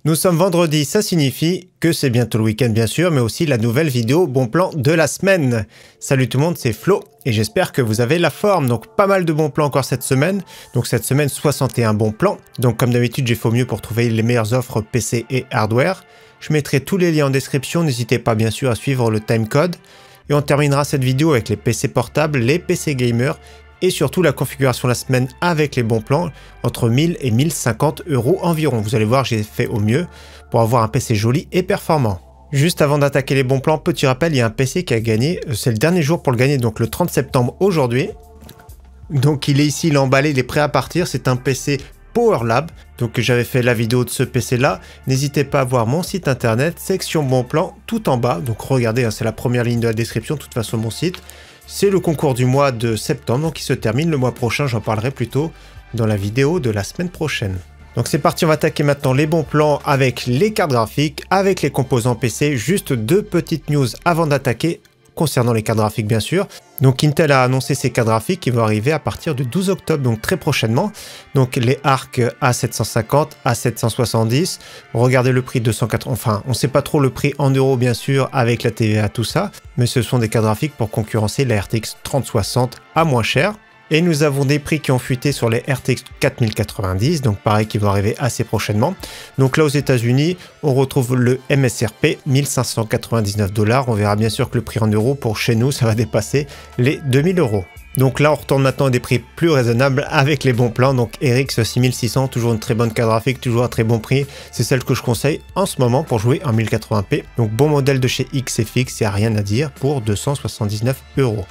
Nous sommes vendredi, ça signifie que c'est bientôt le week-end bien sûr, mais aussi la nouvelle vidéo bon plan de la semaine. Salut tout le monde, c'est Flo et j'espère que vous avez la forme. Donc pas mal de bons plans encore cette semaine. Donc cette semaine 61 bons plans. Donc comme d'habitude j'ai fait au mieux pour trouver les meilleures offres PC et hardware. Je mettrai tous les liens en description, n'hésitez pas bien sûr à suivre le timecode. Et on terminera cette vidéo avec les PC portables, les PC gamers et surtout la configuration de la semaine avec les bons plans entre 1000 et 1050 € environ. Vous allez voir, j'ai fait au mieux pour avoir un PC joli et performant. Juste avant d'attaquer les bons plans, petit rappel, il y a un PC qui a gagné, c'est le dernier jour pour le gagner, donc le 30 septembre aujourd'hui. Donc il est ici, il est emballé, il est prêt à partir, c'est un PC PowerLab. Donc j'avais fait la vidéo de ce PC là, n'hésitez pas à voir mon site internet, section bons plans, tout en bas. Donc regardez, hein, c'est la première ligne de la description, de toute façon mon site. C'est le concours du mois de septembre, donc il se termine le mois prochain, j'en parlerai plutôt dans la vidéo de la semaine prochaine. Donc c'est parti, on va attaquer maintenant les bons plans avec les cartes graphiques, avec les composants PC. Juste deux petites news avant d'attaquer, concernant les cartes graphiques bien sûr. Donc Intel a annoncé ses cartes graphiques qui vont arriver à partir du 12 octobre, donc très prochainement. Donc les Arc A750, A770, regardez le prix 280, enfin on sait pas trop le prix en euros bien sûr avec la TVA tout ça, mais ce sont des cartes graphiques pour concurrencer la RTX 3060 à moins cher. Et nous avons des prix qui ont fuité sur les RTX 4090, donc pareil qui vont arriver assez prochainement. Donc là aux États-Unis, on retrouve le MSRP 1599 $. On verra bien sûr que le prix en euros pour chez nous, ça va dépasser les 2000 €. Donc là on retourne maintenant à des prix plus raisonnables avec les bons plans. Donc RX 6600, toujours une très bonne carte graphique, toujours à très bon prix. C'est celle que je conseille en ce moment pour jouer en 1080p. Donc bon modèle de chez XFX, il n'y a rien à dire pour 279 €.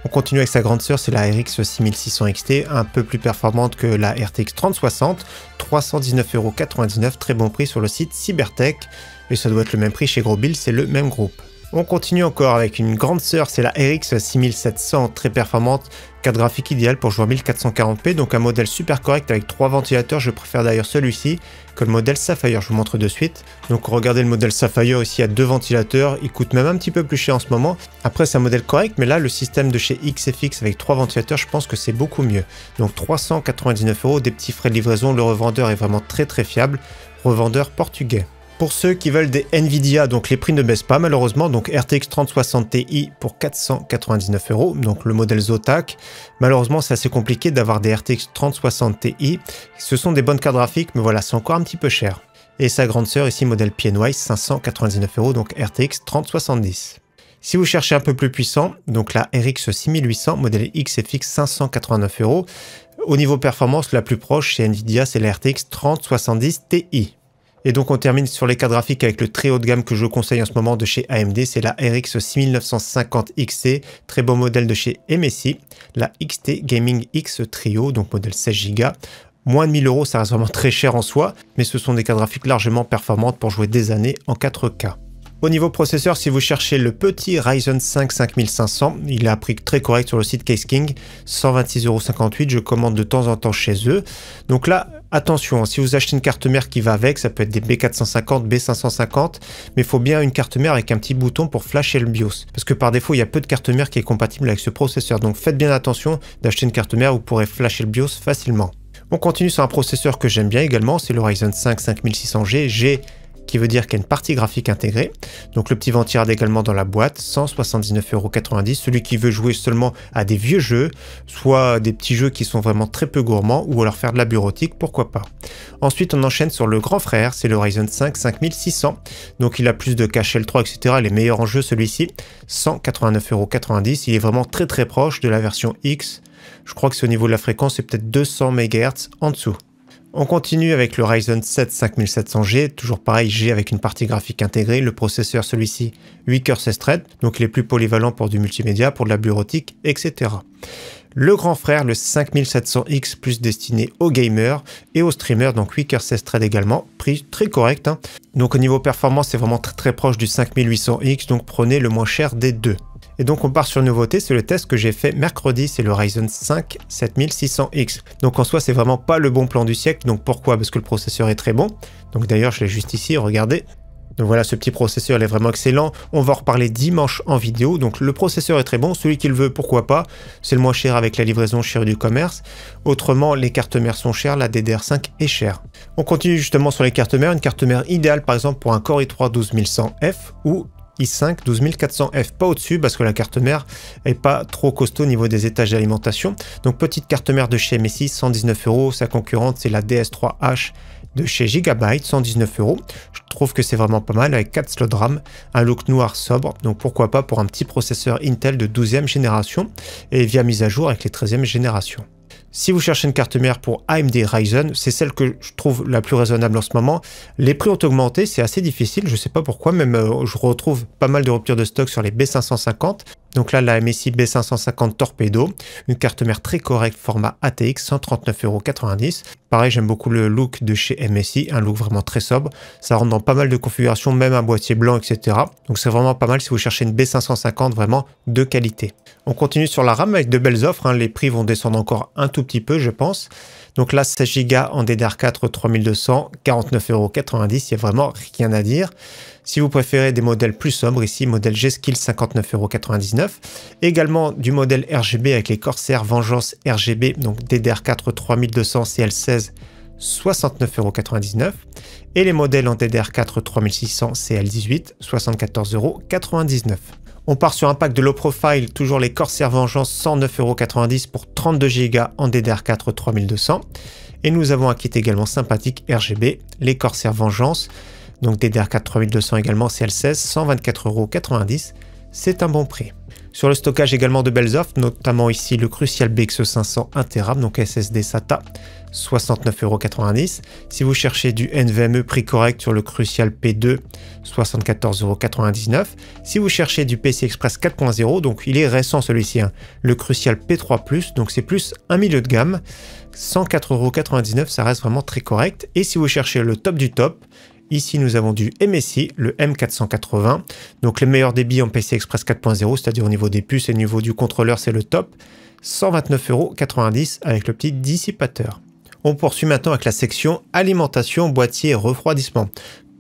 On continue avec sa grande sœur, c'est la RX 6600 XT, un peu plus performante que la RTX 3060, 319,99 €, très bon prix sur le site Cybertech, et ça doit être le même prix chez Grosbill, c'est le même groupe. On continue encore avec une grande sœur, c'est la RX 6700, très performante, carte graphique idéale pour jouer en 1440p, donc un modèle super correct avec 3 ventilateurs, je préfère d'ailleurs celui-ci que le modèle Sapphire, je vous montre de suite. Donc regardez le modèle Sapphire, ici il y a 2 ventilateurs, il coûte même un petit peu plus cher en ce moment. Après c'est un modèle correct, mais là le système de chez XFX avec 3 ventilateurs, je pense que c'est beaucoup mieux. Donc 399 €, des petits frais de livraison, le revendeur est vraiment très fiable, revendeur portugais. Pour ceux qui veulent des Nvidia, donc les prix ne baissent pas malheureusement, donc RTX 3060 Ti pour 499 €, donc le modèle Zotac. Malheureusement c'est assez compliqué d'avoir des RTX 3060 Ti, ce sont des bonnes cartes graphiques mais voilà c'est encore un petit peu cher. Et sa grande sœur ici modèle PNWise 599 €, donc RTX 3070. Si vous cherchez un peu plus puissant, donc la RX 6800 modèle XFX 589 €. Au niveau performance la plus proche chez Nvidia c'est la RTX 3070 Ti. Et donc on termine sur les cartes graphiques avec le très haut de gamme que je conseille en ce moment de chez AMD, c'est la RX 6950 XT, très beau modèle de chez MSI, la XT Gaming X Trio, donc modèle 16 Go. Moins de 1000 €, ça reste vraiment très cher en soi, mais ce sont des cartes graphiques largement performantes pour jouer des années en 4K. Au niveau processeur, si vous cherchez le petit Ryzen 5 5500, il a un prix très correct sur le site Case King, 126,58 €, je commande de temps en temps chez eux. Donc là, attention, si vous achetez une carte mère qui va avec, ça peut être des B450, B550, mais il faut bien une carte mère avec un petit bouton pour flasher le BIOS. Parce que par défaut, il y a peu de cartes mères qui est compatible avec ce processeur, donc faites bien attention d'acheter une carte mère où vous pourrez flasher le BIOS facilement. On continue sur un processeur que j'aime bien également, c'est le Ryzen 5 5600G, G qui veut dire qu'il y a une partie graphique intégrée. Donc le petit ventirail également dans la boîte, 179,90 €. Celui qui veut jouer seulement à des vieux jeux, soit des petits jeux qui sont vraiment très peu gourmands, ou alors faire de la bureautique, pourquoi pas. Ensuite on enchaîne sur le grand frère, c'est le Ryzen 5 5600. Donc il a plus de cache L3, etc. Il est meilleur en jeu celui-ci, 189,90 €. Il est vraiment très proche de la version X. Je crois que c'est au niveau de la fréquence, c'est peut-être 200 MHz en dessous. On continue avec le Ryzen 7 5700G, toujours pareil, G avec une partie graphique intégrée, le processeur celui-ci 8 cœurs 16 threads, donc il est plus polyvalent pour du multimédia, pour de la bureautique, etc. Le grand frère, le 5700X, plus destiné aux gamers et aux streamers, donc 8 cœurs 16 threads également, prix très correct. Hein. Donc au niveau performance, c'est vraiment très proche du 5800X, donc prenez le moins cher des deux. Et donc on part sur une nouveauté, c'est le test que j'ai fait mercredi, c'est le Ryzen 5 7600X. Donc en soi c'est vraiment pas le bon plan du siècle, donc pourquoi? Parce que le processeur est très bon. Donc d'ailleurs je l'ai juste ici, regardez. Donc voilà, ce petit processeur il est vraiment excellent. On va en reparler dimanche en vidéo. Donc le processeur est très bon, celui qui le veut, pourquoi pas. C'est le moins cher avec la livraison chez du commerce. Autrement, les cartes mères sont chères, la DDR5 est chère. On continue justement sur les cartes mères. Une carte mère idéale par exemple pour un Core i3 12100F ou i5 12400F, pas au-dessus parce que la carte mère est pas trop costaud au niveau des étages d'alimentation. Donc petite carte mère de chez MSI, 119 €. Sa concurrente c'est la DS3H de chez Gigabyte, 119 €. Je trouve que c'est vraiment pas mal avec 4 slots de RAM, un look noir sobre, donc pourquoi pas pour un petit processeur Intel de 12e génération et via mise à jour avec les 13e génération. Si vous cherchez une carte mère pour AMD Ryzen, c'est celle que je trouve la plus raisonnable en ce moment. Les prix ont augmenté, c'est assez difficile, je ne sais pas pourquoi, même je retrouve pas mal de ruptures de stock sur les B550. Donc là, la MSI B550 Torpedo, une carte mère très correcte, format ATX, 139,90 €. Pareil, j'aime beaucoup le look de chez MSI, un look vraiment très sobre. Ça rentre dans pas mal de configurations, même un boîtier blanc, etc. Donc c'est vraiment pas mal si vous cherchez une B550 vraiment de qualité. On continue sur la RAM avec de belles offres, hein. Les prix vont descendre encore un tout petit peu, je pense. Donc là, 16 Go en DDR4 3200, 49,90 €, il n'y a vraiment rien à dire. Si vous préférez des modèles plus sobres, ici, modèle G-Skill 59,99 €. Également du modèle RGB avec les Corsair Vengeance RGB, donc DDR4 3200 CL16, 69,99 €. Et les modèles en DDR4 3600 CL18, 74,99 €. On part sur un pack de low profile, toujours les Corsair Vengeance, 109,90 € pour 32 Go en DDR4 3200. Et nous avons un kit également sympathique RGB, les Corsair Vengeance, donc DDR4 3200 également CL16, 124,90 €. C'est un bon prix. Sur le stockage également de belles offres, notamment ici le Crucial BX500 1 TB, donc SSD SATA, 69,90 €. Si vous cherchez du NVMe prix correct sur le Crucial P2, 74,99 €. Si vous cherchez du PCI Express 4.0, donc il est récent celui-ci, hein, le Crucial P3+, donc c'est plus un milieu de gamme, 104,99 €, ça reste vraiment très correct. Et si vous cherchez le top du top, ici, nous avons du MSI, le M480, donc les meilleurs débits en PCI Express 4.0, c'est-à-dire au niveau des puces et au niveau du contrôleur, c'est le top, 129,90 € avec le petit dissipateur. On poursuit maintenant avec la section alimentation, boîtier et refroidissement.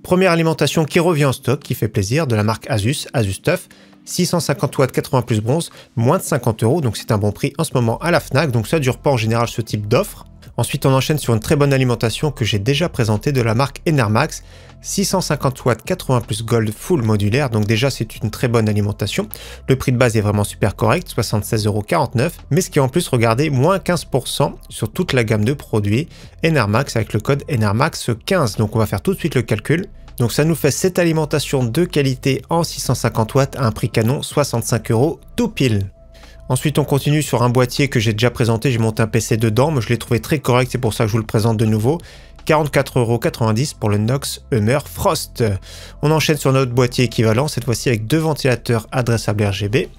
Première alimentation qui revient en stock, qui fait plaisir, de la marque Asus, Asus TUF, 650 watts 80 plus bronze, moins de 50 €, donc c'est un bon prix en ce moment à la Fnac, donc ça ne dure pas en général ce type d'offre. Ensuite, on enchaîne sur une très bonne alimentation que j'ai déjà présentée de la marque Enermax, 650 watts 80 plus gold full modulaire, donc déjà c'est une très bonne alimentation. Le prix de base est vraiment super correct, 76,49 €, mais ce qui est en plus, regardez, moins 15% sur toute la gamme de produits Enermax avec le code Enermax15. Donc on va faire tout de suite le calcul. Donc ça nous fait cette alimentation de qualité en 650 watts à un prix canon, 65 € tout pile. Ensuite, on continue sur un boîtier que j'ai déjà présenté, j'ai monté un PC dedans, mais je l'ai trouvé très correct, c'est pour ça que je vous le présente de nouveau. 44,90 € pour le Knox Hummer Frost. On enchaîne sur notre boîtier équivalent, cette fois-ci avec deux ventilateurs adressables RGB.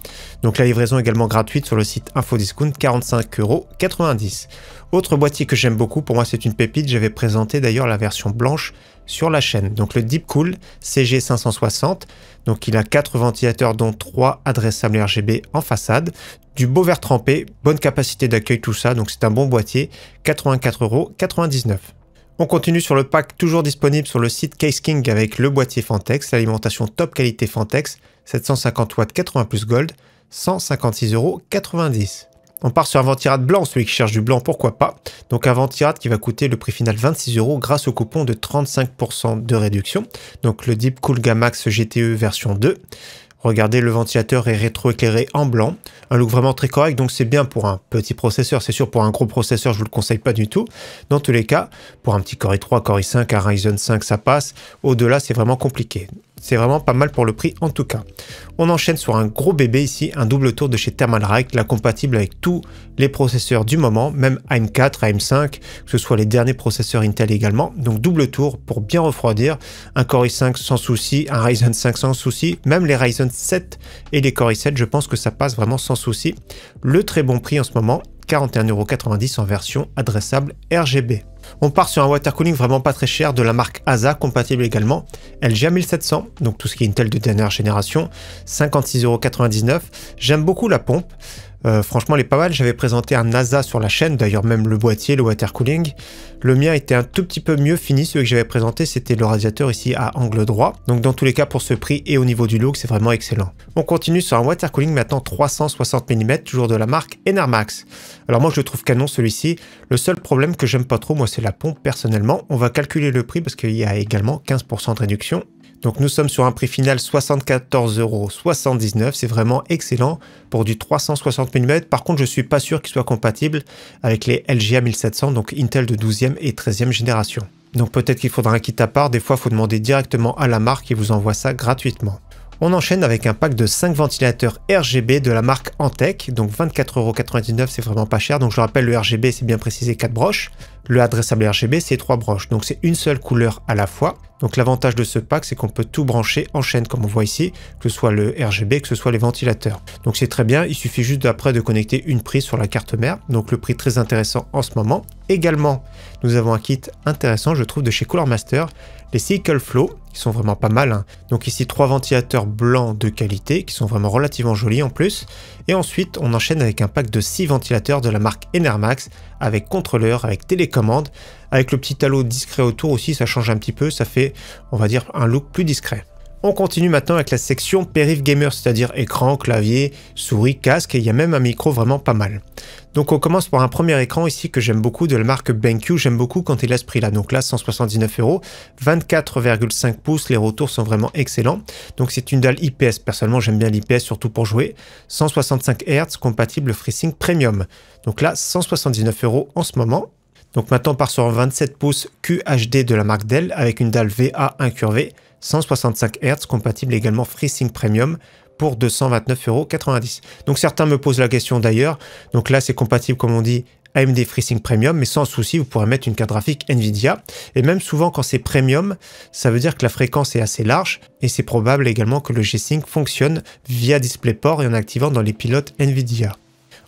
Donc la livraison également gratuite sur le site Infodiscount, 45,90 €. Autre boîtier que j'aime beaucoup, pour moi c'est une pépite, j'avais présenté d'ailleurs la version blanche sur la chaîne. Donc le Deepcool CG560, donc il a 4 ventilateurs dont 3 adressables RGB en façade, du beau verre trempé, bonne capacité d'accueil, tout ça, donc c'est un bon boîtier, 84,99 €. On continue sur le pack toujours disponible sur le site Case King avec le boîtier Fantex, l'alimentation top qualité Fantex, 750 watts 80 plus gold, 156,90 €. On part sur un ventirad blanc, celui qui cherche du blanc, pourquoi pas. Donc un ventirad qui va coûter le prix final 26 € grâce au coupon de 35% de réduction. Donc le Deepcool Gamax GTE version 2. Regardez, le ventilateur est rétroéclairé en blanc, un look vraiment très correct, donc c'est bien pour un petit processeur, c'est sûr pour un gros processeur je vous le conseille pas du tout. Dans tous les cas, pour un petit Core i3, Core i5, un Ryzen 5 ça passe, au-delà c'est vraiment compliqué. C'est vraiment pas mal pour le prix en tout cas. On enchaîne sur un gros bébé ici, un double tour de chez Thermalright, là compatible avec tous les processeurs du moment, même AM4, AM5, que ce soit les derniers processeurs Intel également. Donc double tour pour bien refroidir, un Core i5 sans souci, un Ryzen 5 sans souci, même les Ryzen 7 et les Core i7, je pense que ça passe vraiment sans souci. Le très bon prix en ce moment, 41,90 € en version adressable RGB. On part sur un water cooling vraiment pas très cher de la marque ASA, compatible également LGA 1700, donc tout ce qui est Intel de dernière génération, 56,99 €. J'aime beaucoup la pompe. Franchement, elle est pas mal. J'avais présenté un NASA sur la chaîne, d'ailleurs même le boîtier, le water cooling. Le mien était un tout petit peu mieux fini. Celui que j'avais présenté, c'était le radiateur ici à angle droit. Donc dans tous les cas, pour ce prix et au niveau du look, c'est vraiment excellent. On continue sur un water cooling maintenant 360 mm, toujours de la marque Enermax. Alors moi, je le trouve canon celui-ci. Le seul problème que j'aime pas trop, moi, c'est la pompe personnellement. On va calculer le prix parce qu'il y a également 15% de réduction. Donc nous sommes sur un prix final 74,79 €, c'est vraiment excellent pour du 360 mm. Par contre, je suis pas sûr qu'il soit compatible avec les LGA 1700, donc Intel de 12e et 13e génération. Donc peut-être qu'il faudra un kit à part, des fois il faut demander directement à la marque et vous envoie ça gratuitement. On enchaîne avec un pack de 5 ventilateurs RGB de la marque Antec, donc 24,99 €, c'est vraiment pas cher. Donc je rappelle, le RGB c'est bien précisé 4 broches, le adressable RGB c'est 3 broches, donc c'est une seule couleur à la fois. Donc l'avantage de ce pack c'est qu'on peut tout brancher en chaîne comme on voit ici, que ce soit le RGB, que ce soit les ventilateurs. Donc c'est très bien, il suffit juste après de connecter une prise sur la carte mère, donc le prix très intéressant en ce moment. Également, nous avons un kit intéressant je trouve de chez Cooler Master, les Cycle Flow, qui sont vraiment pas mal. Donc ici 3 ventilateurs blancs de qualité, qui sont vraiment relativement jolis en plus. Et ensuite, on enchaîne avec un pack de 6 ventilateurs de la marque Enermax, avec contrôleur, avec télécommande, avec le petit halo discret autour aussi, ça change un petit peu, ça fait, on va dire, un look plus discret. On continue maintenant avec la section Périph Gamer, c'est-à-dire écran, clavier, souris, casque, et il y a même un micro vraiment pas mal. Donc on commence par un premier écran ici que j'aime beaucoup de la marque BenQ, j'aime beaucoup quand il a ce prix là, donc là 179 €, 24,5 pouces, les retours sont vraiment excellents. Donc c'est une dalle IPS, personnellement j'aime bien l'IPS surtout pour jouer, 165 Hz compatible FreeSync Premium. Donc là 179 € en ce moment. Donc maintenant on part sur un 27 pouces QHD de la marque Dell avec une dalle VA incurvée, 165 Hz compatible également FreeSync Premium pour 229,90 €. Donc certains me posent la question d'ailleurs, donc là c'est compatible comme on dit AMD FreeSync Premium, mais sans souci vous pourrez mettre une carte graphique Nvidia, et même souvent quand c'est Premium, ça veut dire que la fréquence est assez large, et c'est probable également que le G-Sync fonctionne via DisplayPort et en activant dans les pilotes Nvidia.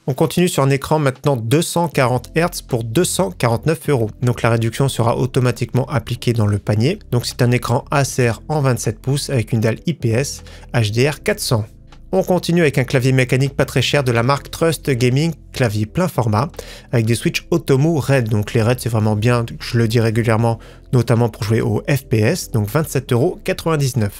On continue sur un écran maintenant 240 Hz pour 249 €. Donc la réduction sera automatiquement appliquée dans le panier. Donc c'est un écran Acer en 27 pouces avec une dalle IPS HDR 400. On continue avec un clavier mécanique pas très cher de la marque Trust Gaming, clavier plein format, avec des switches Automo RAID. Donc les RAID c'est vraiment bien, je le dis régulièrement, notamment pour jouer au FPS, donc 27,99 €.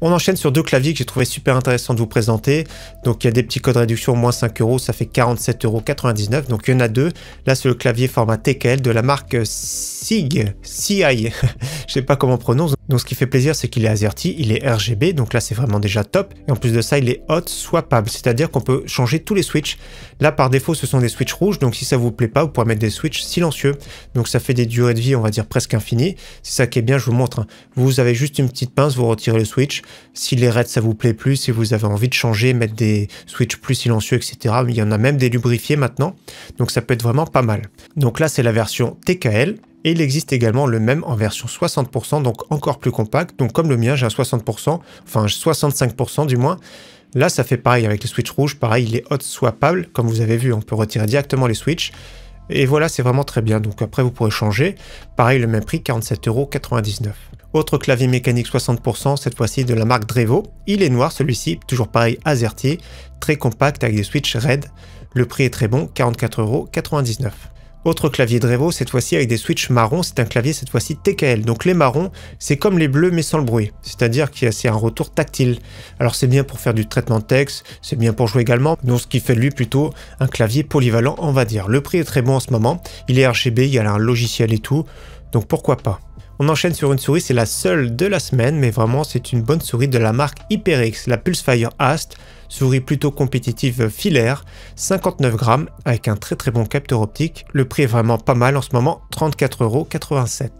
On enchaîne sur 2 claviers que j'ai trouvé super intéressant de vous présenter. Donc il y a des petits codes réduction, moins 5 €, ça fait 47,99 €. Donc il y en a 2. Là c'est le clavier format TKL de la marque CI. Je sais pas comment on prononce. Donc ce qui fait plaisir c'est qu'il est AZERTY, il est RGB, donc là c'est vraiment déjà top. Et en plus de ça il est hot swappable, c'est-à-dire qu'on peut changer tous les switches. Là par défaut ce sont des switches rouges, donc si ça vous plaît pas vous pourrez mettre des switches silencieux. Donc ça fait des durées de vie on va dire presque infinies. C'est ça qui est bien, je vous montre. Vous avez juste une petite pince, vous retirez le switch. Si les RAID ça vous plaît plus, si vous avez envie de changer, mettre des switches plus silencieux, etc. Il y en a même des lubrifiés maintenant, donc ça peut être vraiment pas mal. Donc là c'est la version TKL, et il existe également le même en version 60%, donc encore plus compact. Donc comme le mien, j'ai un 60%, enfin 65% du moins. Là ça fait pareil avec les switches rouges, pareil il est hot swappable, comme vous avez vu on peut retirer directement les switches. Et voilà c'est vraiment très bien, donc après vous pourrez changer. Pareil le même prix, 47,99 €. Autre clavier mécanique 60%, cette fois-ci de la marque Drevo. Il est noir celui-ci, toujours pareil AZERTY, très compact avec des switches RAID. Le prix est très bon, 44,99 €. Autre clavier Drevo, cette fois-ci avec des switches marrons, c'est un clavier cette fois-ci TKL. Donc les marrons, c'est comme les bleus mais sans le bruit, c'est-à-dire que c'est un retour tactile. Alors c'est bien pour faire du traitement de texte, c'est bien pour jouer également, donc ce qui fait de lui plutôt un clavier polyvalent on va dire. Le prix est très bon en ce moment, il est RGB, il y a un logiciel et tout, donc pourquoi pas. On enchaîne sur une souris, c'est la seule de la semaine, mais vraiment c'est une bonne souris de la marque HyperX, la Pulsefire Ast, souris plutôt compétitive filaire, 59 grammes, avec un très bon capteur optique. Le prix est vraiment pas mal en ce moment, 34,87 €.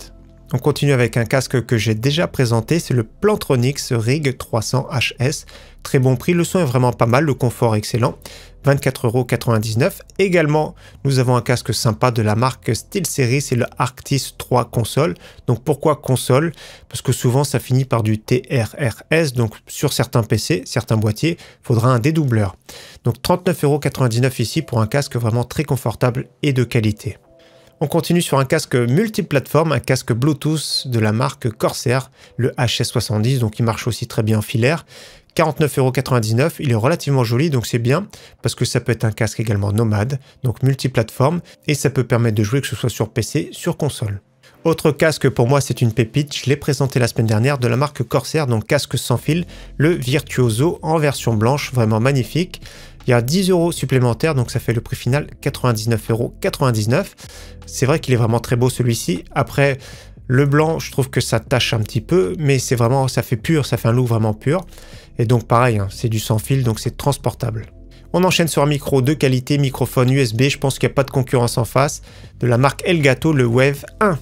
On continue avec un casque que j'ai déjà présenté, c'est le Plantronics Rig 300 HS. Très bon prix, le son est vraiment pas mal, le confort est excellent. 24,99 €. Également, nous avons un casque sympa de la marque SteelSeries, c'est le Arctis 3 console. Donc pourquoi console? Parce que souvent ça finit par du TRRS, donc sur certains PC, certains boîtiers, il faudra un dédoubleur. Donc 39,99 € ici pour un casque vraiment très confortable et de qualité. On continue sur un casque multiplateforme, un casque Bluetooth de la marque Corsair, le HS70, donc il marche aussi très bien en filaire. 49,99 €, il est relativement joli, donc c'est bien, parce que ça peut être un casque également nomade, donc multiplateforme, et ça peut permettre de jouer que ce soit sur PC, sur console. Autre casque pour moi, c'est une pépite, je l'ai présenté la semaine dernière, de la marque Corsair, donc casque sans fil, le Virtuoso en version blanche, vraiment magnifique. Il y a 10 € supplémentaires, donc ça fait le prix final 99,99 €. C'est vrai qu'il est vraiment très beau celui-ci. Après, le blanc, je trouve que ça tâche un petit peu, mais c'est vraiment, ça fait pur, ça fait un look vraiment pur. Et donc pareil, hein, c'est du sans fil, donc c'est transportable. On enchaîne sur un micro de qualité, microphone USB, je pense qu'il n'y a pas de concurrence en face, de la marque Elgato, le Wave 1.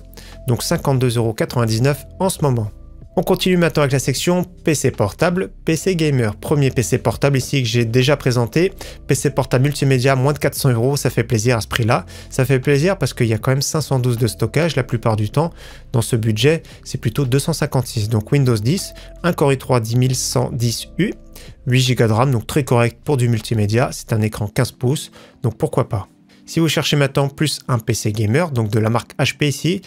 Donc 52,99 € en ce moment. On continue maintenant avec la section PC portable, PC gamer. Premier PC portable ici que j'ai déjà présenté. PC portable multimédia, moins de 400 €, ça fait plaisir à ce prix-là. Ça fait plaisir parce qu'il y a quand même 512 de stockage la plupart du temps. Dans ce budget, c'est plutôt 256. Donc Windows 10, un Core i3 10110U, 8 Go de RAM, donc très correct pour du multimédia. C'est un écran 15 pouces, donc pourquoi pas. Si vous cherchez maintenant plus un PC gamer, donc de la marque HP ici,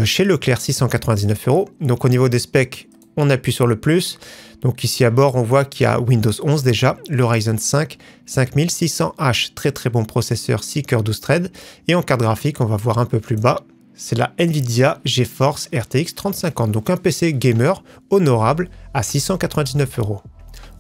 chez Leclerc 699 €. Donc au niveau des specs, on appuie sur le plus. Donc ici à bord, on voit qu'il y a Windows 11 déjà, le Ryzen 5 5600H, très bon processeur 6 cœurs 12 threads. Et en carte graphique, on va voir un peu plus bas, c'est la Nvidia GeForce RTX 3050. Donc un PC gamer honorable à 699 €.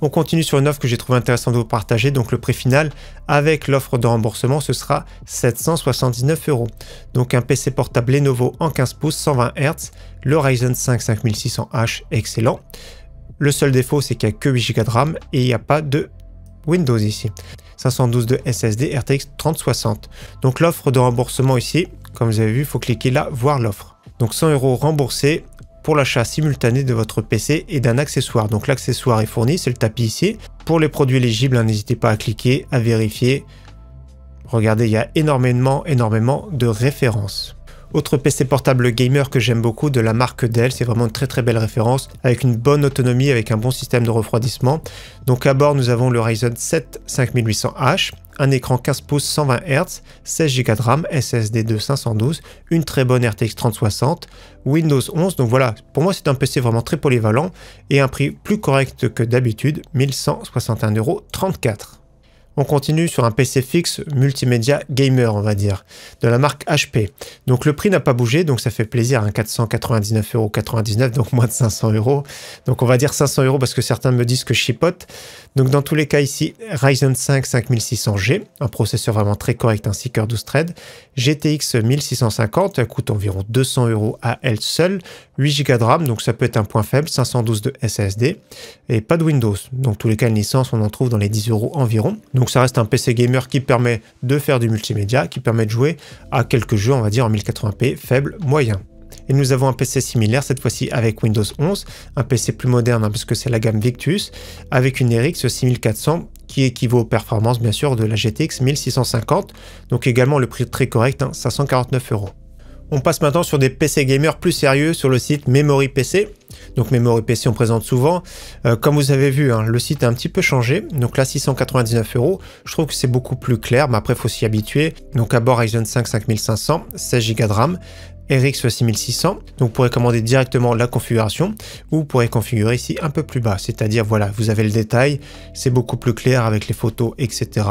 On continue sur une offre que j'ai trouvé intéressante de vous partager, donc le prix final avec l'offre de remboursement ce sera 779 €. Donc un PC portable Lenovo en 15 pouces 120 Hz, le Ryzen 5 5600H excellent. Le seul défaut c'est qu'il n'y a que 8 Go de RAM et il n'y a pas de Windows ici. 512 de SSD RTX 3060. Donc l'offre de remboursement ici, comme vous avez vu, il faut cliquer là, voir l'offre. Donc 100 € remboursés pour l'achat simultané de votre PC et d'un accessoire. Donc l'accessoire est fourni, c'est le tapis ici. Pour les produits éligibles, n'hésitez pas à cliquer, à vérifier. Regardez, il y a énormément de références. Autre PC portable gamer que j'aime beaucoup de la marque Dell, c'est vraiment une très belle référence avec une bonne autonomie, avec un bon système de refroidissement. Donc à bord nous avons le Ryzen 7 5800H, un écran 15 pouces 120 Hz, 16 Go de RAM, SSD de 512, une très bonne RTX 3060, Windows 11. Donc voilà, pour moi c'est un PC vraiment très polyvalent et un prix plus correct que d'habitude, 1161,34 €. On continue sur un PC fixe multimédia gamer, on va dire, de la marque HP. Donc le prix n'a pas bougé, donc ça fait plaisir, hein, 499,99 €, donc moins de 500 €. Donc on va dire 500 € parce que certains me disent que je chipote. Donc dans tous les cas ici, Ryzen 5 5600G, un processeur vraiment très correct, un 6 cœurs 12 threads, GTX 1650, elle coûte environ 200 € à elle seule, 8 Go de RAM, donc ça peut être un point faible, 512 de SSD, et pas de Windows. Donc tous les cas, une licence, on en trouve dans les 10 € environ. Donc ça reste un PC gamer qui permet de faire du multimédia, qui permet de jouer à quelques jeux, on va dire en 1080p, faible, moyen. Et nous avons un PC similaire, cette fois-ci avec Windows 11, un PC plus moderne, hein, parce que c'est la gamme Victus, avec une RX 6400 qui équivaut aux performances bien sûr de la GTX 1650, donc également le prix très correct, hein, 549 €. On passe maintenant sur des PC gamers plus sérieux sur le site Memory PC. Donc Memory PC on présente souvent. Comme vous avez vu, hein, le site a un petit peu changé. Donc là 699 €. Je trouve que c'est beaucoup plus clair, mais après il faut s'y habituer. Donc à bord Ryzen 5 5500, 16 Go de RAM, RX 6600. Donc vous pourrez commander directement la configuration ou vous pourrez configurer ici un peu plus bas. C'est-à-dire voilà, vous avez le détail, c'est beaucoup plus clair avec les photos, etc.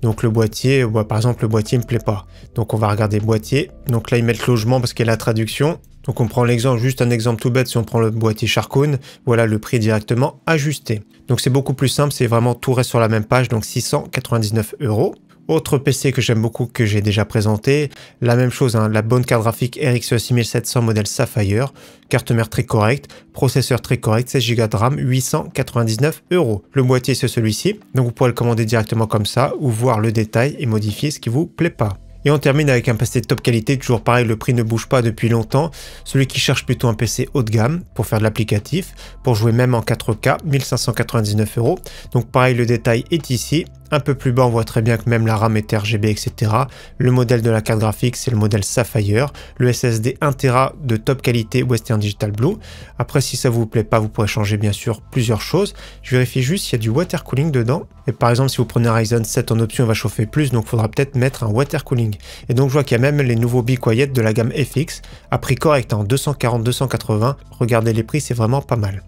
Donc le boîtier, par exemple le boîtier me plaît pas. Donc on va regarder boîtier. Donc là ils mettent logement parce qu'il y a la traduction. Donc on prend l'exemple, juste un exemple tout bête, si on prend le boîtier Sharkoon, voilà le prix directement ajusté. Donc c'est beaucoup plus simple, c'est vraiment tout reste sur la même page, donc 699 €. Autre PC que j'aime beaucoup, que j'ai déjà présenté, la même chose, hein, la bonne carte graphique RX 6700 modèle Sapphire, carte mère très correcte, processeur très correct, 16 Go de RAM, 899 €. Le boîtier c'est celui-ci, donc vous pourrez le commander directement comme ça, ou voir le détail et modifier ce qui vous plaît pas. Et on termine avec un PC de top qualité, toujours pareil, le prix ne bouge pas depuis longtemps. Celui qui cherche plutôt un PC haut de gamme pour faire de l'applicatif, pour jouer même en 4K, 1599 €. Donc pareil, le détail est ici. Un peu plus bas, on voit très bien que même la RAM est RGB, etc. Le modèle de la carte graphique, c'est le modèle Sapphire. Le SSD 1 Tera de top qualité Western Digital Blue. Après, si ça vous plaît pas, vous pourrez changer bien sûr plusieurs choses. Je vérifie juste s'il y a du water cooling dedans. Et par exemple, si vous prenez un Ryzen 7 en option, il va chauffer plus, donc il faudra peut-être mettre un water cooling. Et donc je vois qu'il y a même les nouveaux Be Quiet de la gamme FX à prix correct, en 240-280. Regardez les prix, c'est vraiment pas mal.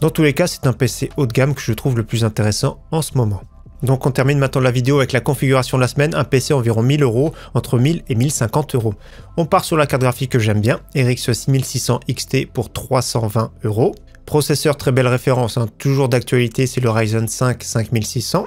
Dans tous les cas, c'est un PC haut de gamme que je trouve le plus intéressant en ce moment. Donc on termine maintenant la vidéo avec la configuration de la semaine, un PC environ 1000 €, entre 1000 et 1050 €. On part sur la carte graphique que j'aime bien, RX 6600 XT pour 320 €. Processeur, très belle référence, hein, toujours d'actualité, c'est le Ryzen 5 5600.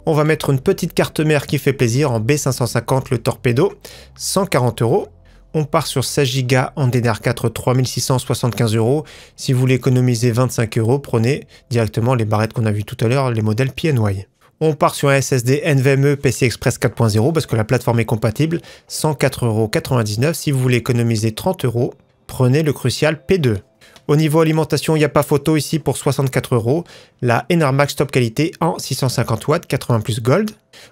On va mettre une petite carte mère qui fait plaisir en B550, le Torpedo, 140 €. On part sur 16 Go en DDR4, 3675 €. Si vous voulez économiser 25 €, prenez directement les barrettes qu'on a vues tout à l'heure, les modèles PNY. On part sur un SSD NVMe PCI Express 4.0 parce que la plateforme est compatible, 104,99 €. Si vous voulez économiser 30 €, prenez le Crucial P2. Au niveau alimentation, il n'y a pas photo ici pour 64 €. La Enermax top qualité en 650 watts, 80 plus Gold.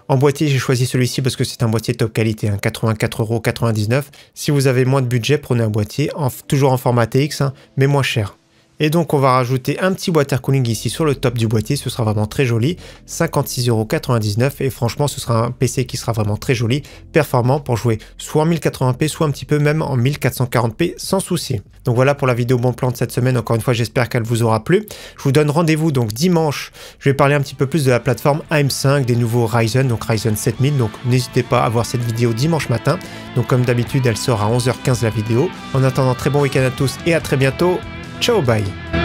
En boîtier, j'ai choisi celui-ci parce que c'est un boîtier top qualité, hein, 84,99 €. Si vous avez moins de budget, prenez un boîtier, toujours en format TX, hein, mais moins cher. Et donc on va rajouter un petit water cooling ici sur le top du boîtier, ce sera vraiment très joli, 56,99 € et franchement ce sera un PC qui sera vraiment très joli, performant pour jouer soit en 1080p, soit un petit peu même en 1440p sans souci. Donc voilà pour la vidéo bon plan de cette semaine, encore une fois j'espère qu'elle vous aura plu. Je vous donne rendez-vous donc dimanche, je vais parler un petit peu plus de la plateforme AM5, des nouveaux Ryzen, donc Ryzen 7000, donc n'hésitez pas à voir cette vidéo dimanche matin. Donc comme d'habitude elle sort à 11h15 la vidéo. En attendant, très bon week-end à tous et à très bientôt. Ciao, bye!